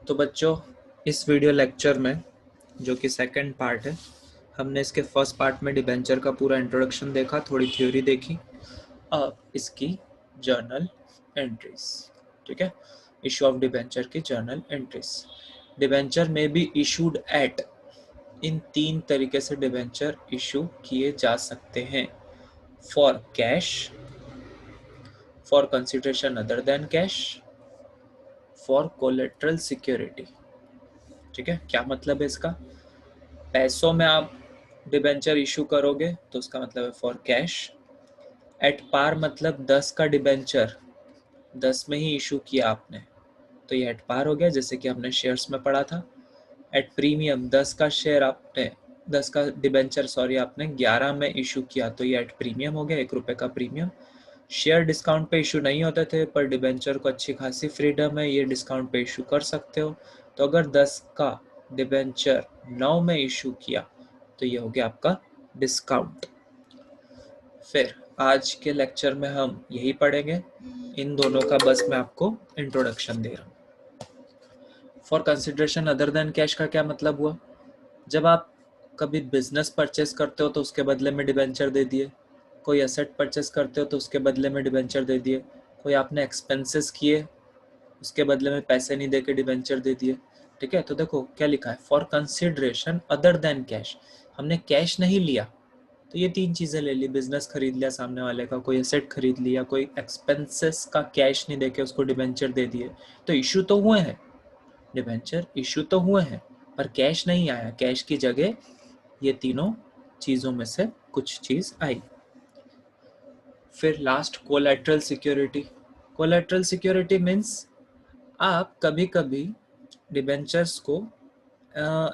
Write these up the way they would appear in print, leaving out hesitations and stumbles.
तो बच्चों, इस वीडियो लेक्चर में जो कि सेकंड पार्ट है, हमने इसके फर्स्ट पार्ट में डिबेंचर का पूरा इंट्रोडक्शन देखा, थोड़ी थ्योरी देखी। अब इसकी जर्नल एंट्रीज, ठीक है। इशू ऑफ डिबेंचर की जर्नल एंट्रीज। डिबेंचर में बी इशूड एट, इन 3 तरीके से डिबेंचर इशू किए जा सकते हैं। For cash, for consideration other than cash, for collateral security. ठीक है, क्या मतलब है इसका? पैसों में आप डिबेंचर इशू करोगे तो उसका मतलब है फॉर कैश। एट पार मतलब 10 का डिबेंचर 10 में ही इशू किया आपने, तो ये एट पार हो गया, जैसे कि हमने शेयर्स में पढ़ा था। एट प्रीमियम 10 का शेयर आपने 10 का डिबेंचर आपने 11 में इशू किया, तो ये एट प्रीमियम हो गया, 1 रुपये का प्रीमियम। शेयर डिस्काउंट पे इशू नहीं होते थे, पर डिबेंचर को अच्छी खासी फ्रीडम है, ये डिस्काउंट पे इशू कर सकते हो। तो अगर 10 का डिबेंचर 9 में इशू किया तो ये हो गया आपका डिस्काउंट। फिर आज के लेक्चर में हम यही पढ़ेंगे, इन दोनों का बस मैं आपको इंट्रोडक्शन दे रहा हूँ। For consideration other than cash का क्या मतलब हुआ? जब आप कभी बिजनेस परचेस करते हो तो उसके बदले में डिबेंचर दे दिए, कोई एसेट परचेस करते हो तो उसके बदले में डिबेंचर दे दिए, कोई आपने एक्सपेंसेस किए उसके बदले में पैसे नहीं देके डिबेंचर दे दिए। ठीक है, तो देखो क्या लिखा है, for consideration other than cash. हमने कैश नहीं लिया तो ये 3 चीजें ले ली, बिजनेस खरीद लिया सामने वाले का, कोई एसेट खरीद लिया, कोई एक्सपेंसेस का कैश नहीं देके उसको डिबेंचर दे दिए, तो इशू तो हुए हैं, डिबेंचर इशू तो हुए हैं, पर कैश नहीं आया। कैश की जगह ये तीनों चीजों में से कुछ चीज आई। फिर last collateral security. Collateral security means आप कभी कभी डिबेंचर्स को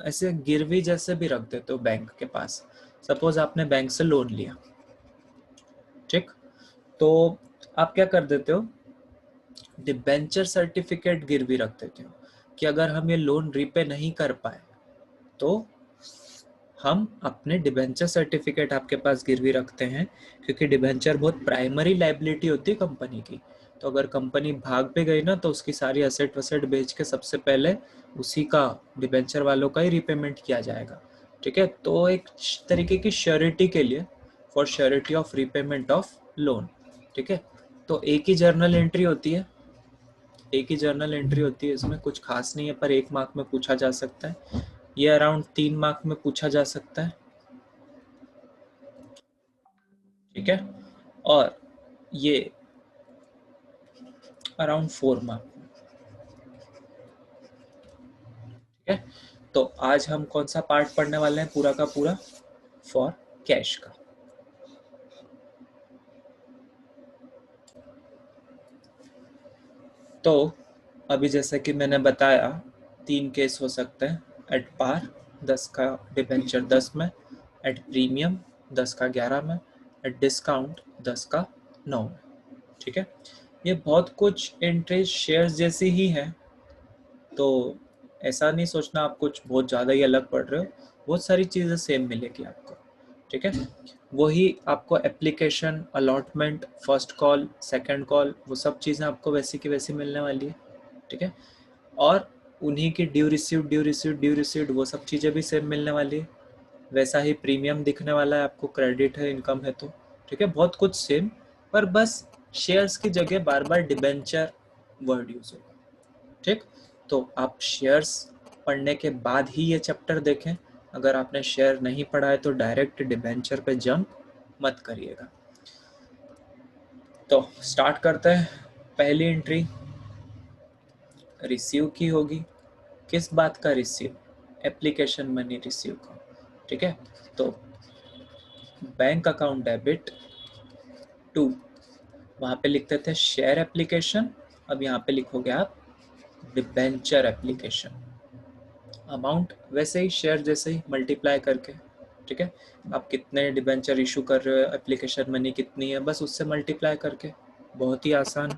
ऐसे गिरवी जैसे भी रख देते हो बैंक के पास। सपोज आपने बैंक से लोन लिया, ठीक, तो आप क्या कर देते हो, डिबेंचर सर्टिफिकेट गिरवी रख देते हो कि अगर हम ये लोन रीपे नहीं कर पाए तो हम अपने डिबेंचर सर्टिफिकेट आपके पास गिरवी रखते हैं, क्योंकि डिबेंचर बहुत प्राइमरी लाइबिलिटी होती है कंपनी की। तो अगर कंपनी भाग पे गई ना तो उसकी सारी असेट वसेट बेच के सबसे पहले उसी का, डिबेंचर वालों का ही रिपेमेंट किया जाएगा। ठीक है, तो एक तरीके की श्योरिटी के लिए, for surety of repayment of loan. ठीक है, तो एक ही जर्नल एंट्री होती है, एक ही जर्नल एंट्री होती है, इसमें कुछ खास नहीं है, पर 1 मार्क में पूछा जा सकता है। ये अराउंड 3 मार्क में पूछा जा सकता है। ठीक है, और ये अराउंड 4 मार्क। ठीक है, तो आज हम कौन सा पार्ट पढ़ने वाले हैं पूरा का पूरा? फॉर कैश का। तो अभी जैसे कि मैंने बताया 3 केस हो सकते हैं, एट पार 10 का डिबेंचर 10 में, एट प्रीमियम 10 का 11 में, एट डिस्काउंट 10 का 9 में। ठीक है, ये बहुत कुछ एंट्रीज शेयर्स जैसी ही है, तो ऐसा नहीं सोचना आप कुछ बहुत ज़्यादा ही अलग पढ़ रहे हो, बहुत सारी चीज़ें सेम मिलेगी आपको। ठीक है, वही आपको application, allotment, first call, second call, वो सब चीज़ें आपको वैसी की वैसी मिलने वाली है। ठीक है, और उन्हीं की due received, due received, due received, वो सब चीज़ें भी सेम मिलने वाली है। वैसा ही प्रीमियम दिखने वाला है आपको, क्रेडिट है, इनकम है, तो ठीक है, बहुत कुछ सेम, पर बस शेयर्स की जगह बार बार डिबेंचर वर्ड यूज होगा। ठीक, तो आप शेयर्स पढ़ने के बाद ही ये चैप्टर देखें। अगर आपने शेयर नहीं पढ़ा है तो डायरेक्ट डिबेंचर पे जंप मत करिएगा। तो स्टार्ट करते हैं। पहली एंट्री रिसीव की होगी। किस बात का रिसीव? एप्लीकेशन मनी रिसीव का। ठीक है, तो बैंक अकाउंट डेबिट टू, वहां पे लिखते थे शेयर एप्लीकेशन, अब यहाँ पे लिखोगे आप डिबेंचर एप्लीकेशन। अमाउंट वैसे ही शेयर जैसे ही मल्टीप्लाई करके। ठीक है, आप कितने डिबेंचर इशू कर रहे हो, एप्लीकेशन मनी कितनी है, बस उससे मल्टीप्लाई करके। बहुत ही आसान।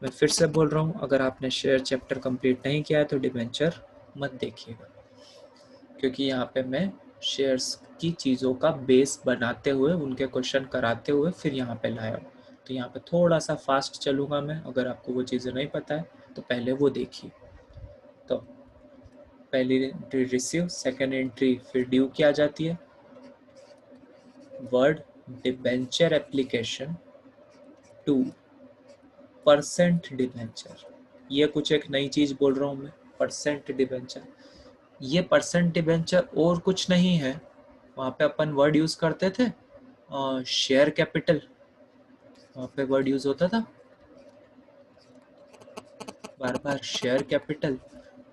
मैं फिर से बोल रहा हूँ, अगर आपने शेयर चैप्टर कंप्लीट नहीं किया है तो डिबेंचर मत देखिएगा, क्योंकि यहाँ पे मैं शेयर्स की चीज़ों का बेस बनाते हुए, उनके क्वेश्चन कराते हुए फिर यहाँ पे लाया हूँ। तो यहाँ पे थोड़ा सा फास्ट चलूँगा मैं, अगर आपको वो चीज़ें नहीं पता है तो पहले वो देखिए। तो पहली एंट्री रिसीव, सेकंड एंट्री फिर ड्यू की आ जाती है, word debenture application to percent debenture. ये कुछ एक नई चीज बोल रहा हूँ मैं, परसेंट डिबेंचर। ये परसेंट डिबेंचर और कुछ नहीं है, वहाँ पे अपन वर्ड यूज करते थे शेयर कैपिटल, वहाँ पे वर्ड यूज होता था बार बार शेयर कैपिटल,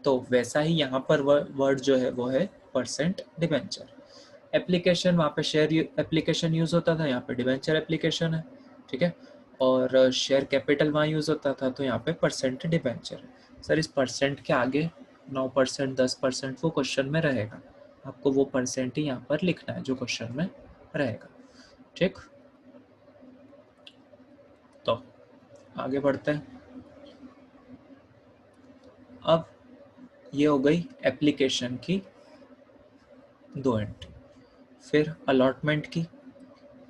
तो वैसा ही यहाँ पर वर्ड जो है वो है परसेंट डिबेंचर। एप्लीकेशन वहाँ पे शेयर एप्लीकेशन यूज होता था, यहाँ पे डिबेंचर एप्लीकेशन है, ठीक है। और शेयर कैपिटल वहाँ यूज होता था, तो यहाँ पे परसेंट डिबेंचर है। सर इस परसेंट के आगे 9%, 10% वो क्वेश्चन में रहेगा, आपको वो परसेंट ही यहाँ पर लिखना है जो क्वेश्चन में रहेगा, ठीक। तो आगे बढ़ते हैं। अब ये हो गई एप्लीकेशन की 2 एंट्री। फिर अलॉटमेंट की,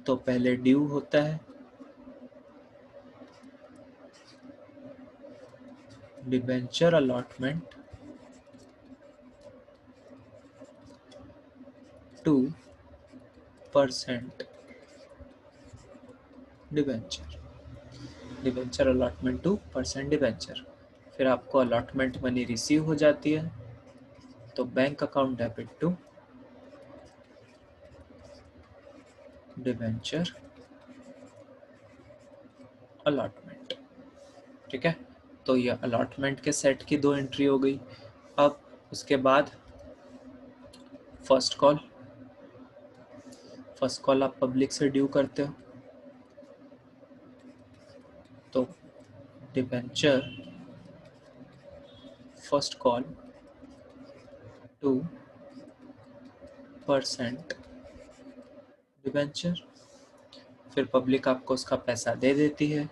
तो पहले ड्यू होता है, debenture allotment to percent debenture, debenture allotment to percent debenture. फिर आपको अलॉटमेंट मनी रिसीव हो जाती है, तो bank account debit to debenture allotment, ठीक है। तो ये अलॉटमेंट के सेट की 2 एंट्री हो गई। अब उसके बाद फर्स्ट कॉल, फर्स्ट कॉल आप पब्लिक से ड्यू करते हो, तो debenture first call to percent debenture. फिर पब्लिक आपको उसका पैसा दे देती है,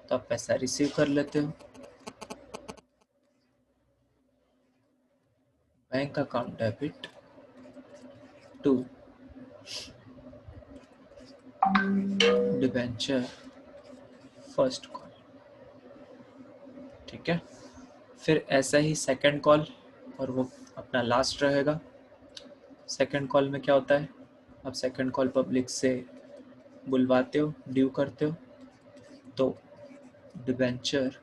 तो आप पैसा रिसीव कर लेते हो, bank account debit to debenture first call, ठीक है। फिर ऐसा ही सेकंड कॉल, और वो अपना लास्ट रहेगा। सेकंड कॉल में क्या होता है, आप सेकंड कॉल पब्लिक से बुलवाते हो, ड्यू करते हो, तो debenture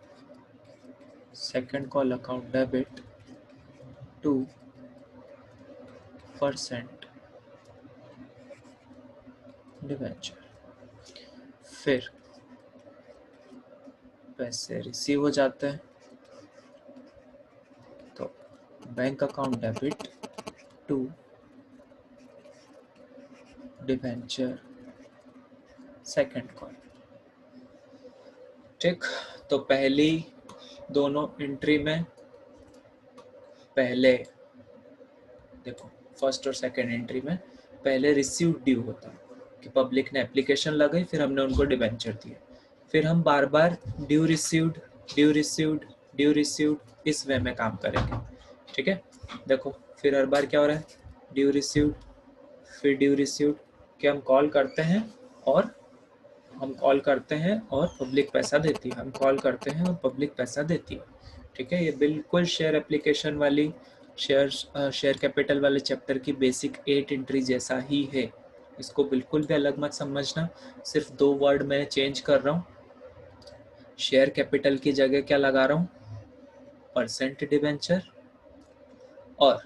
second call account debit to percent debenture. फिर पैसे रिसीव हो जाते हैं, तो bank account debit to debenture second call, ठीक। तो पहली दोनों एंट्री में पहले देखो, फर्स्ट और सेकंड एंट्री में पहले रिसीव्ड ड्यू होता है कि पब्लिक ने एप्लीकेशन लगाई, फिर हमने उनको डिबेंचर दिए, फिर हम बार बार due received, due received, due received इस वे में काम करेंगे, ठीक है। देखो फिर हर बार क्या हो रहा है, ड्यू रिसीव्ड, फिर ड्यू रिसीव्ड, कि हम कॉल करते हैं और पब्लिक पैसा देती है, हम कॉल करते हैं और पब्लिक पैसा देती है, ठीक है। ये बिल्कुल शेयर एप्लीकेशन वाली, शेयर कैपिटल वाले चैप्टर की बेसिक 8 एंट्री जैसा ही है, इसको बिल्कुल भी अलग मत समझना। सिर्फ 2 वर्ड मैं चेंज कर रहा हूँ, शेयर कैपिटल की जगह क्या लगा रहा हूँ, परसेंट डिबेंचर, और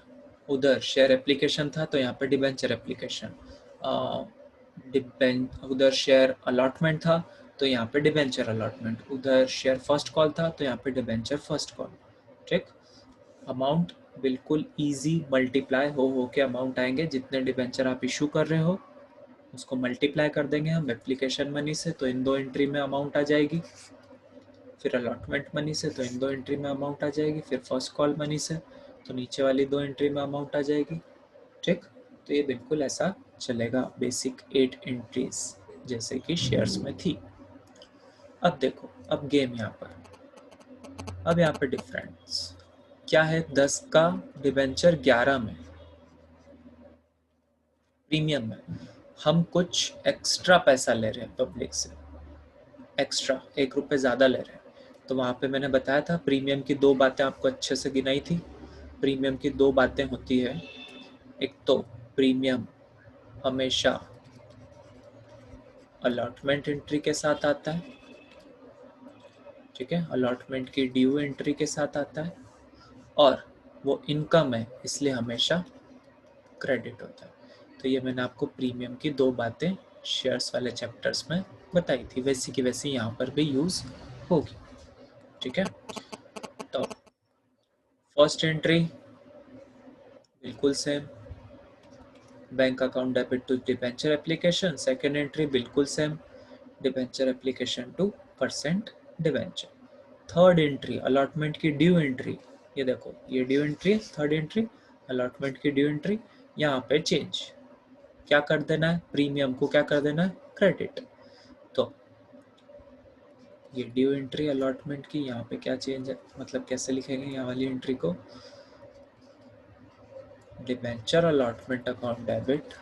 उधर शेयर एप्लीकेशन था तो यहाँ पे डिबेंचर एप्लीकेशन, उधर शेयर अलॉटमेंट था तो यहाँ पे डिबेंचर अलॉटमेंट, उधर शेयर फर्स्ट कॉल था तो यहाँ पे डिबेंचर फर्स्ट कॉल, ठीक। अमाउंट बिल्कुल इजी मल्टीप्लाई हो के अमाउंट आएंगे, जितने डिबेंचर आप इशू कर रहे हो उसको मल्टीप्लाई कर देंगे हम एप्लीकेशन मनी से, तो इन 2 एंट्री में अमाउंट आ जाएगी। फिर अलॉटमेंट मनी से, तो इन 2 एंट्री में अमाउंट आ जाएगी। फिर फर्स्ट कॉल मनी से, तो नीचे वाली 2 एंट्री में अमाउंट आ जाएगी, ठीक। तो ये बिल्कुल ऐसा चलेगा, बेसिक 8 एंट्रीज जैसे कि शेयर्स में थी। अब देखो, अब गेम यहाँ पर, अब यहाँ पे डिफरेंस क्या है, 10 का डिबेंचर 11 में, प्रीमियम में हम कुछ एक्स्ट्रा पैसा ले रहे हैं पब्लिक से, एक्स्ट्रा 1 रुपये ज़्यादा ले रहे हैं। तो वहाँ पे मैंने बताया था प्रीमियम की 2 बातें आपको अच्छे से गिनाई थी, प्रीमियम की दो बातें होती है। एक तो प्रीमियम हमेशा अलॉटमेंट एंट्री के साथ आता है, ठीक है, अलॉटमेंट की ड्यू एंट्री के साथ आता है, और वो इनकम है इसलिए हमेशा क्रेडिट होता है। तो ये मैंने आपको प्रीमियम की दो बातें शेयर्स वाले चैप्टर्स में बताई थी, वैसी की वैसी यहाँ पर भी यूज होगी, ठीक है। तो फर्स्ट एंट्री बिल्कुल same, bank account debit to debenture application. Second entry बिल्कुल same, debenture application to percent debenture. Third entry allotment की ड्यू एंट्री, ये देखो ये ड्यू एंट्री है, थर्ड एंट्री अलॉटमेंट की ड्यू एंट्री। यहाँ पे चेंज क्या कर देना है, प्रीमियम को क्या कर देना है, क्रेडिट। तो ये ड्यू एंट्री अलॉटमेंट की, यहाँ पे क्या चेंज है, मतलब कैसे लिखेंगे यहाँ वाली एंट्री को, debenture allotment account debit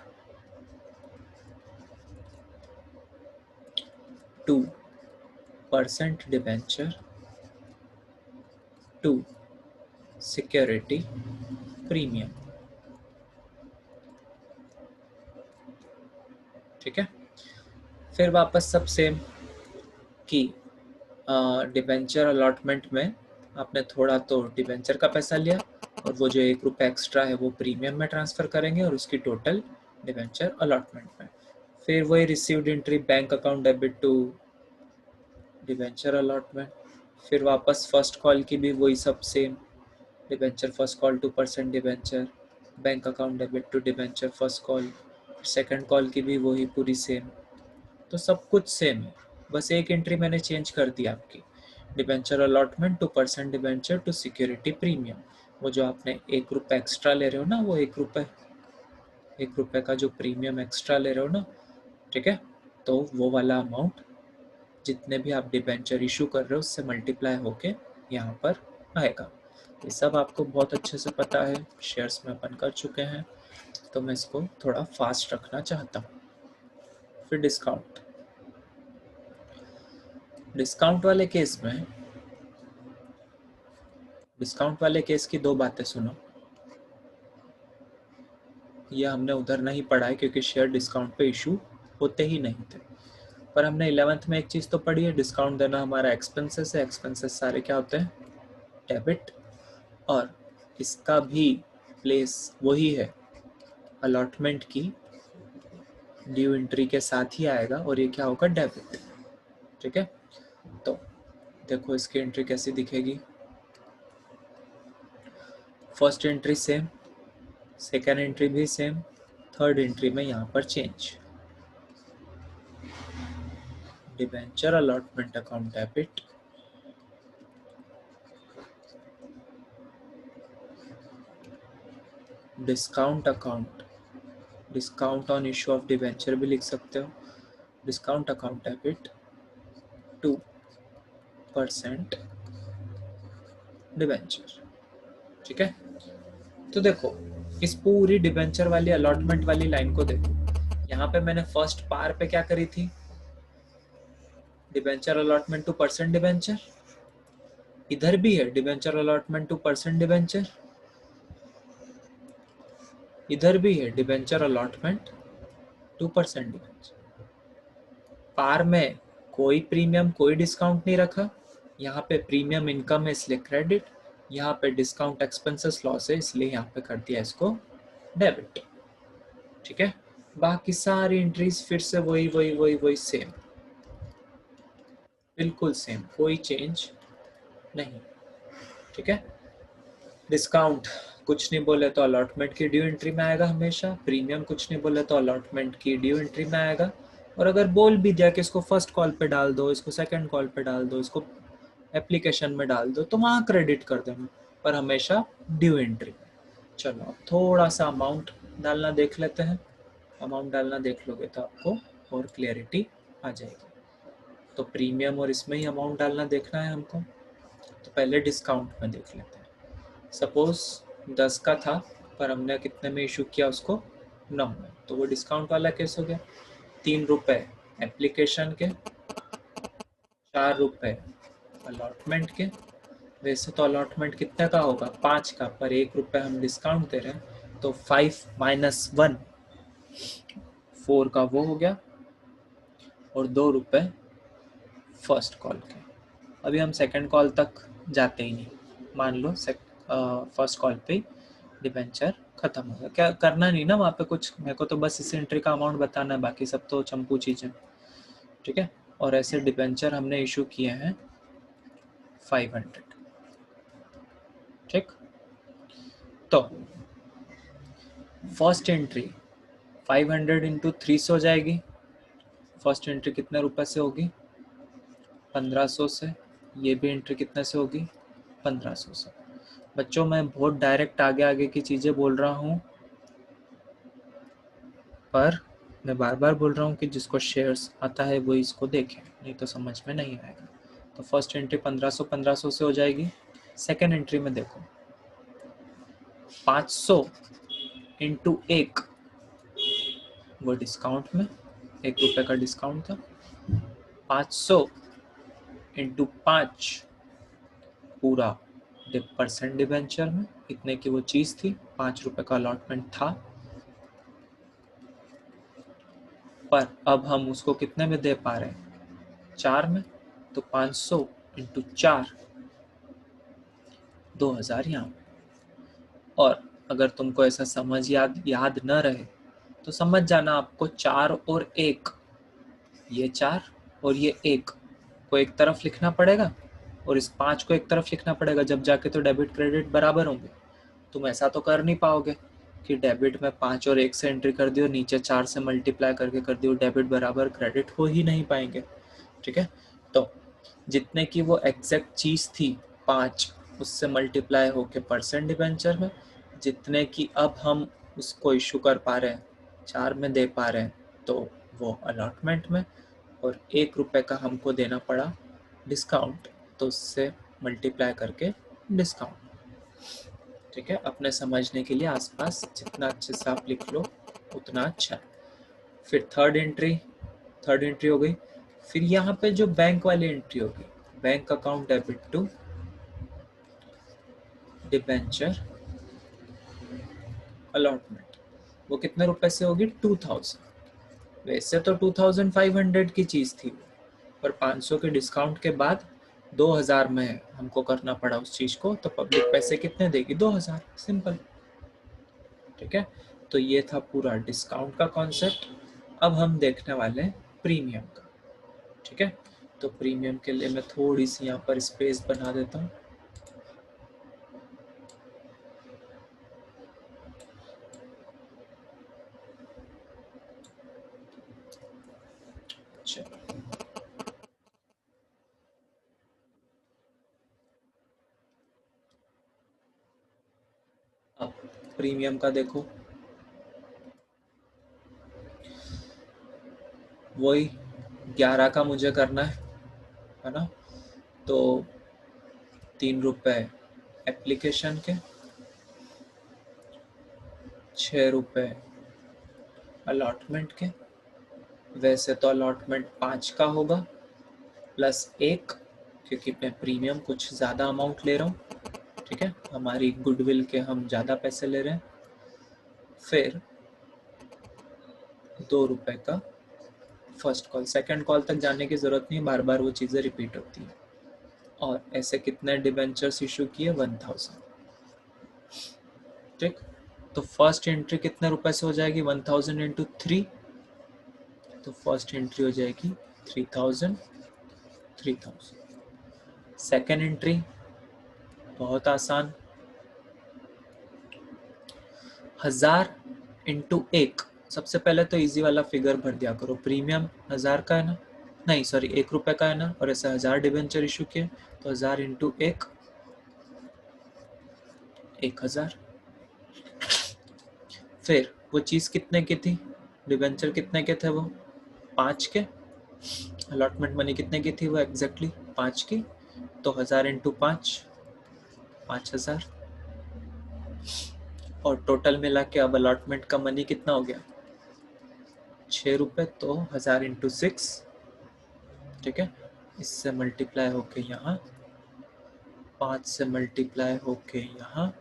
to percent debenture to security premium, ठीक है। फिर वापस सब सेम कि डिबेंचर अलॉटमेंट में आपने थोड़ा तो डिबेंचर का पैसा लिया और वो जो ₹1 एक्स्ट्रा है वो प्रीमियम में ट्रांसफर करेंगे और उसकी टोटल डिबेंचर अलॉटमेंट में। फिर वही received entry bank account debit to debenture allotment. फिर वापस फर्स्ट कॉल की भी वही सब same, debenture first call to percent debenture, bank account debit to debenture first call. Second call की भी वही पूरी सेम। तो सब कुछ सेम है, बस एक एंट्री मैंने चेंज कर दी आपकी, debenture allotment to percent debenture to security premium. वो जो आपने ₹1 एक्स्ट्रा ले रहे हो ना, वो ₹1 का जो प्रीमियम एक्स्ट्रा ले रहे हो ना, ठीक है, तो वो वाला अमाउंट जितने भी आप डिबेंचर इशू कर रहे हो उससे मल्टीप्लाई होके यहाँ पर आएगा। ये सब आपको बहुत अच्छे से पता है, शेयर्स में अपन कर चुके हैं, तो मैं इसको थोड़ा फास्ट रखना चाहता हूँ। फिर डिस्काउंट, डिस्काउंट वाले केस में, डिस्काउंट वाले केस की दो बातें सुनो। ये हमने उधर नहीं पढ़ा है क्योंकि शेयर डिस्काउंट पे इशू होते ही नहीं थे, पर हमने 11th में एक चीज़ तो पढ़ी है, डिस्काउंट देना हमारा एक्सपेंसेस है, एक्सपेंसेस सारे क्या होते हैं, डेबिट, और इसका भी प्लेस वही है, अलॉटमेंट की ड्यू एंट्री के साथ ही आएगा और ये क्या होगा, डेबिट, ठीक है। तो देखो इसकी एंट्री कैसी दिखेगी, first entry same, second entry भी सेम, थर्ड एंट्री में यहाँ पर change, debenture allotment account debit discount account, discount on issue of debenture भी लिख सकते हो, discount account debit to percent debenture, ठीक है। तो देखो इस पूरी डिबेंचर वाली अलॉटमेंट वाली लाइन को देखो, यहाँ पे मैंने फर्स्ट पार पे क्या करी थी, debenture allotment to percent debenture, इधर भी है debenture allotment to percent debenture, इधर भी है debenture allotment to percent debenture. पार में कोई प्रीमियम कोई डिस्काउंट नहीं रखा, यहाँ पे प्रीमियम इनकम है इसलिए क्रेडिट, यहाँ पे डिस्काउंट एक्सपेंसेस लॉस है इसलिए यहाँ पे कर दिया इसको डेबिट, ठीक है। बाकी सारी एंट्रीज फिर से वही वही वही वही सेम, बिल्कुल सेम, कोई चेंज नहीं, ठीक है। डिस्काउंट कुछ नहीं बोले तो अलॉटमेंट की ड्यू एंट्री में आएगा हमेशा, प्रीमियम कुछ नहीं बोले तो अलॉटमेंट की ड्यू एंट्री में आएगा, और अगर बोल भी दिया कि इसको फर्स्ट कॉल पे डाल दो, इसको सेकंड कॉल पे डाल दो, इसको एप्लीकेशन में डाल दो, तो वहाँ क्रेडिट कर देना, पर हमेशा ड्यू एंट्री। चलो अब थोड़ा सा अमाउंट डालना देख लेते हैं, अमाउंट डालना देख लोगे तो आपको और क्लियरिटी आ जाएगी। तो प्रीमियम और इसमें ही अमाउंट डालना देखना है हमको, तो पहले डिस्काउंट में देख लेते हैं। सपोज 10 का था पर हमने कितने में इशू किया उसको, 9 में, तो वो डिस्काउंट वाला केस हो गया। ₹3 एप्लीकेशन के, ₹4 अलॉटमेंट के, वैसे तो अलॉटमेंट कितने का होगा, 5 का, पर 1 रुपये हम डिस्काउंट दे रहे हैं तो 5 माइनस 1 4 का वो हो गया और 2 रुपये फर्स्ट कॉल के। अभी हम सेकंड कॉल तक जाते ही नहीं, मान लो फर्स्ट कॉल पे डिबेंचर खत्म हो गया, क्या करना नहीं ना वहाँ पे कुछ, मेरे को तो बस इस एंट्री का अमाउंट बताना है, बाकी सब तो चंपू चीज़ें, ठीक है। और ऐसे डिबेंचर हमने इशू किए हैं 500, ठीक। तो फर्स्ट एंट्री 500 इंटू 3 से हो जाएगी। फर्स्ट एंट्री कितने रुपए से होगी, 1500 से। ये भी एंट्री कितने से होगी, 1500 से। बच्चों मैं बहुत डायरेक्ट आगे आगे की चीज़ें बोल रहा हूँ, पर मैं बार बार बोल रहा हूँ कि जिसको शेयर्स आता है वो इसको देखें, नहीं तो समझ में नहीं आएगा। तो फर्स्ट एंट्री 1500 से हो जाएगी। सेकेंड एंट्री में देखो 500 इंटू 1, वो डिस्काउंट में 1 रुपये का डिस्काउंट था। 500 इंटू 5 पूरा % डिबेंचर में, इतने की वो चीज़ थी, 5 रुपये का अलॉटमेंट था, पर अब हम उसको कितने में दे पा रहे हैं, 4 में। तो 500 इंटू 4 2000 यहाँ। और अगर तुमको ऐसा समझ याद न रहे तो समझ जाना, आपको 4 और 1, ये 4 और ये 1 को एक तरफ लिखना पड़ेगा और इस 5 को एक तरफ लिखना पड़ेगा, जब जाके तो डेबिट क्रेडिट बराबर होंगे। तुम ऐसा तो कर नहीं पाओगे कि डेबिट में 5 और 1 से एंट्री कर दियो, नीचे 4 से मल्टीप्लाई करके कर दियो, डेबिट बराबर क्रेडिट हो ही नहीं पाएंगे, ठीक है। तो जितने की वो एग्जैक्ट चीज़ थी 5, उससे मल्टीप्लाई होके % डिबेंचर में, जितने की अब हम उसको इशू कर पा रहे हैं 4 में दे पा रहे हैं, तो वो अलॉटमेंट में, और 1 रुपये का हमको देना पड़ा डिस्काउंट, तो उससे मल्टीप्लाई करके डिस्काउंट, ठीक है। अपने समझने के लिए आसपास जितना अच्छे से आप लिख लो उतना अच्छा है। फिर थर्ड एंट्री हो गई। फिर यहाँ पे जो बैंक वाली एंट्री होगी, bank account debit to debenture allotment, वो कितने रुपए से होगी, 2000। वैसे तो 2500 की चीज़ थी, पर 500 के डिस्काउंट के बाद 2000 में हमको करना पड़ा उस चीज़ को, तो पब्लिक पैसे कितने देगी, 2000, सिंपल, ठीक है। तो ये था पूरा डिस्काउंट का कॉन्सेप्ट। अब हम देखने वाले हैं प्रीमियम का, ठीक है। तो प्रीमियम के लिए मैं थोड़ी सी यहाँ पर स्पेस बना देता हूँ। अब प्रीमियम का देखो, वही 11 का मुझे करना है ना। तो 3 रुपए एप्लीकेशन के, 6 रुपए अलॉटमेंट के। वैसे तो अलॉटमेंट 5 का होगा प्लस 1, क्योंकि मैं प्रीमियम कुछ ज़्यादा अमाउंट ले रहा हूँ, ठीक है। हमारी गुडविल के हम ज़्यादा पैसे ले रहे हैं। फिर 2 रुपए का फर्स्ट कॉल, सेकंड कॉल तक जाने की ज़रूरत नहीं, बार बार वो चीज़ें रिपीट होती हैं। और ऐसे कितने डिबेंचर्स इशू किए, 1000, ठीक। तो फर्स्ट एंट्री कितने रुपए से हो जाएगी, 1000 इंटू 3, तो फर्स्ट एंट्री हो जाएगी 3000। सेकेंड एंट्री बहुत आसान, 1000 इंटू 1। सबसे पहले तो इजी वाला फिगर भर दिया करो, प्रीमियम 1000 का है ना, नहीं सॉरी 1 रुपये का है ना, और ऐसे 1000 डिबेंचर इशू किए, तो 1000 इंटू 1 1000। फिर वो चीज़ कितने की थी, डिबेंचर कितने के थे, वो 5 के। अलॉटमेंट मनी कितने की थी, वो एग्जैक्टली 5 की। तो 1000 इंटू 5 5000। और टोटल मिला के अब अलॉटमेंट का मनी कितना हो गया, 6 रुपये। तो 1000 इंटू 6, ठीक है। इससे मल्टीप्लाई होके यहाँ 5 से मल्टीप्लाई होके यहाँ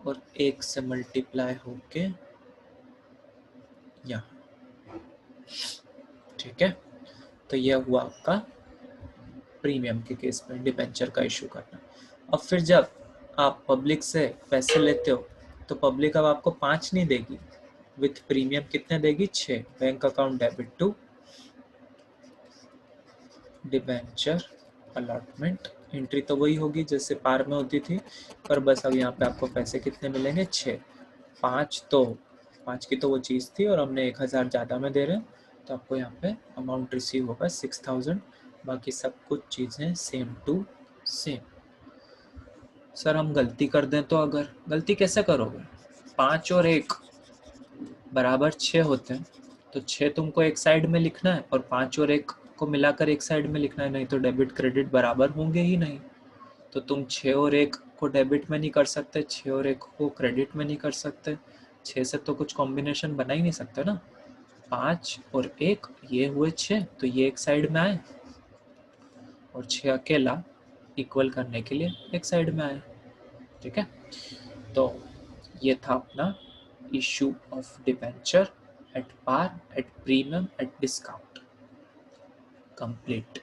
और 1 से मल्टीप्लाई होके यहाँ। ठीक है, तो यह हुआ आपका प्रीमियम के केस में डिबेंचर का इशू करना। अब फिर जब आप पब्लिक से पैसे लेते हो तो पब्लिक अब आपको 5 नहीं देगी, विथ प्रीमियम कितने देगी? 6। Bank account debit to debenture allotment, entry तो वही होगी जैसे पार में होती थी, पर बस अब यहाँ पे आपको पैसे कितने मिलेंगे? 6। 5 की तो वो चीज़ थी और हमने 1000 ज़्यादा में दे रहे हैं, तो आपको यहाँ पे अमाउंट रिसीव होगा 6000। बाकी सब कुछ चीज़ें सेम टू सेम। सर हम गलती कर दें तो? अगर गलती कैसे करोगे? 5 और 1 बराबर 6 होते हैं, तो 6 तुमको एक साइड में लिखना है और 5 और 1 को मिलाकर एक साइड में लिखना है, नहीं तो डेबिट क्रेडिट बराबर होंगे ही नहीं। तो तुम 6 और 1 को डेबिट में नहीं कर सकते, 6 और 1 को क्रेडिट में नहीं कर सकते, 6 से तो कुछ कॉम्बिनेशन बना ही नहीं सकते ना। 5 और 1 ये हुए 6, तो ये एक साइड में आए और 6 अकेला इक्वल करने के लिए एक साइड में आए। ठीक है, तो ये था अपना issue of debenture at par, at premium, at discount, complete.